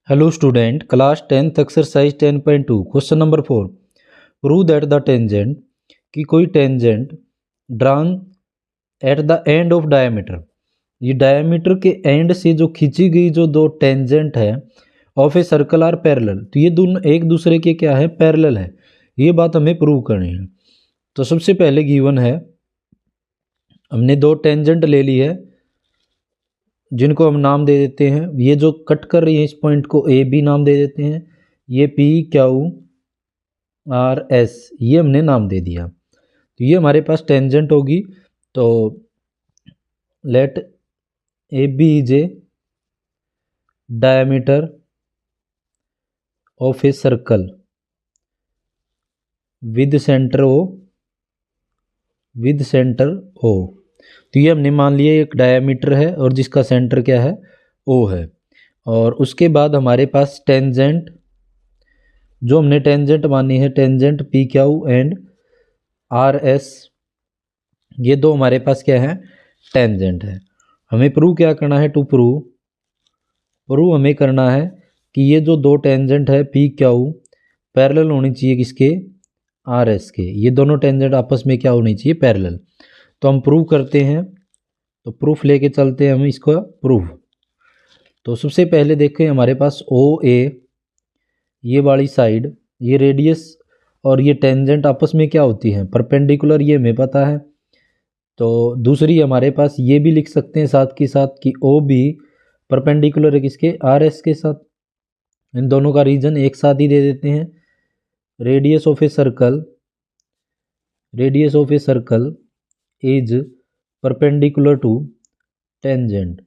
Hello student, class 10th exercise 10.2 question number 4। Prove that the tangent कि कोई tangent drawn at the end of diameter, ये diameter के end से जो खींची गई जो दो टेंजेंट है of a circle are parallel, तो ये दोनों एक दूसरे के क्या है, पैरेलल है। ये बात हमें प्रूव करनी है। तो सबसे पहले गिवन है, हमने दो टेंजेंट ले ली है जिनको हम नाम दे देते हैं। ये जो कट कर रही है इस पॉइंट को ए बी नाम दे देते हैं। ये पी क्यू आर एस ये हमने नाम दे दिया। तो ये हमारे पास टेंजेंट होगी। तो let A B is a diameter of a circle with centre O. तो ये हमने मान लिया एक डायमीटर है और जिसका सेंटर क्या है, ओ है। और उसके बाद हमारे पास टेंजेंट, जो हमने टेंजेंट मानी है, tangent P Q and R S, ये दो हमारे पास क्या है, टेंजेंट है। हमें प्रूव क्या करना है, टू प्रूव हमें करना है कि ये जो दो टेंजेंट है पी क्यू पैरेलल होनी चाहिए किसके, आर एस के। ये दोनों टेंजेंट आपस में क्या होनी चाहिए, पैरेलल। तो हम प्रूव करते हैं। तो प्रूफ लेके चलते हैं हम इसको प्रूफ। तो सबसे पहले देखें हमारे पास ओ ए, ये वाली साइड, ये रेडियस और ये टेंजेंट आपस में क्या होती हैं, परपेंडिकुलर, ये हमें पता है। तो दूसरी हमारे पास ये भी लिख सकते हैं साथ के साथ कि ओ बी परपेंडिकुलर है किसके, आर एस के साथ। इन दोनों का रीजन एक साथ ही दे देते हैं। Radius of a circle is perpendicular to tangent.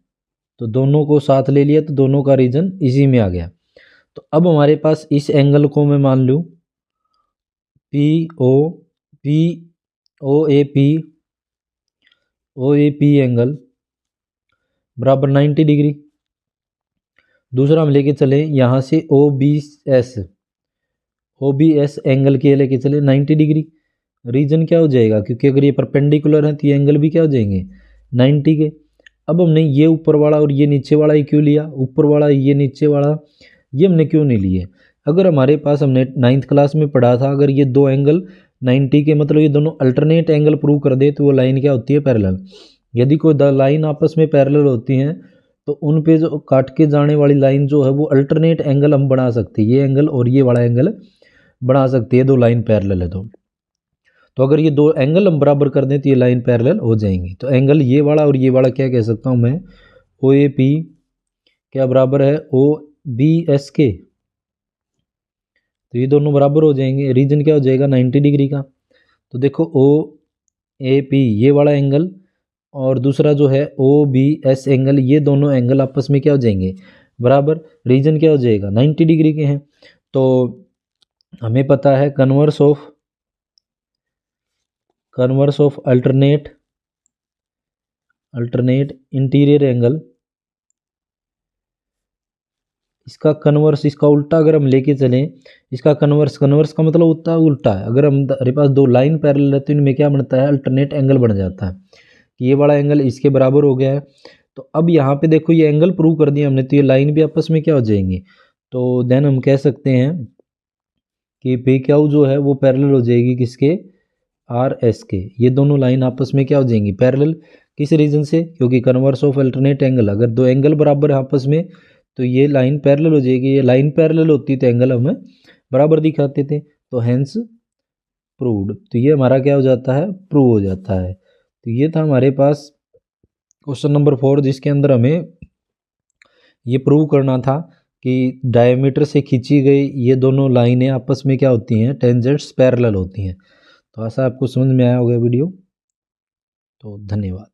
तो दोनों को साथ ले लिया तो दोनों का रीजन इसी में आ गया। तो अब हमारे पास इस एंगल को मैं मान लूँ ओ ए पी एंगल बराबर 90 डिग्री। दूसरा हम लेके चले यहाँ से ओ बी एस एंगल के लेके चले 90 डिग्री। रीजन क्या हो जाएगा, क्योंकि अगर ये परपेंडिकुलर है तो ये एंगल भी क्या हो जाएंगे, 90 के। अब हमने ये ऊपर वाला और ये नीचे वाला ही क्यों लिया, ऊपर वाला ये नीचे वाला ये हमने क्यों नहीं लिए। अगर हमारे पास हमने 9th क्लास में पढ़ा था, अगर ये दो एंगल 90 के मतलब ये दोनों अल्टरनेट एंगल प्रूव कर दे तो वो लाइन क्या होती है, पैरेलल। यदि कोई लाइन आपस में पैरेलल होती हैं तो उन पे जो काट के जाने वाली लाइन जो है वो अल्टरनेट एंगल हम बना सकते हैं। ये एंगल और ये वाला एंगल बना सकते हैं, दो लाइन पैरेलल है तो अगर ये दो एंगल हम बराबर कर दें तो ये लाइन पैरेलल हो जाएंगी। तो एंगल ये वाला और ये वाला क्या कह सकता हूँ मैं, ओ ए पी क्या बराबर है ओ बी एस के। तो ये दोनों बराबर हो जाएंगे। रीजन क्या हो जाएगा, 90 डिग्री का। तो देखो ओ ए पी ये वाला एंगल और दूसरा जो है ओ बी एस एंगल, ये दोनों एंगल आपस में क्या हो जाएंगे, बराबर। रीजन क्या हो जाएगा, 90 डिग्री के हैं। तो हमें पता है converse of alternate interior angle, इसका कन्वर्स, इसका उल्टा अगर हम लेके चलें, इसका कन्वर्स का मतलब होता है उल्टा है। अगर हमारे पास दो लाइन पैरेलल है तो इनमें क्या बनता है, अल्टरनेट एंगल बन जाता है। ये वाला एंगल इसके बराबर हो गया है। तो अब यहाँ पे देखो ये एंगल प्रूव कर दिया हमने, तो ये लाइन भी आपस में क्या हो जाएंगी। तो देन हम कह सकते हैं कि पी क्यू जो है वो पैरेलल हो जाएगी किसके, आर एस के। ये दोनों लाइन आपस में क्या हो जाएंगी, पैरेलल। किस रीजन से, क्योंकि कन्वर्स ऑफ अल्टरनेट एंगल, अगर दो एंगल बराबर है आपस में तो ये लाइन पैरेलल हो जाएगी। ये लाइन पैरेलल होती तो एंगल हमें बराबर दिखाते थे, तो हेंस प्रूव्ड। तो ये हमारा क्या हो जाता है, प्रूव हो जाता है। तो ये था हमारे पास क्वेश्चन नंबर 4, जिसके अंदर हमें ये प्रूव करना था कि डायमीटर से खींची गई ये दोनों लाइनें आपस में क्या होती हैं, टेंजेंट्स पैरेलल होती हैं। तो ऐसा आपको समझ में आया होगा वीडियो। तो धन्यवाद।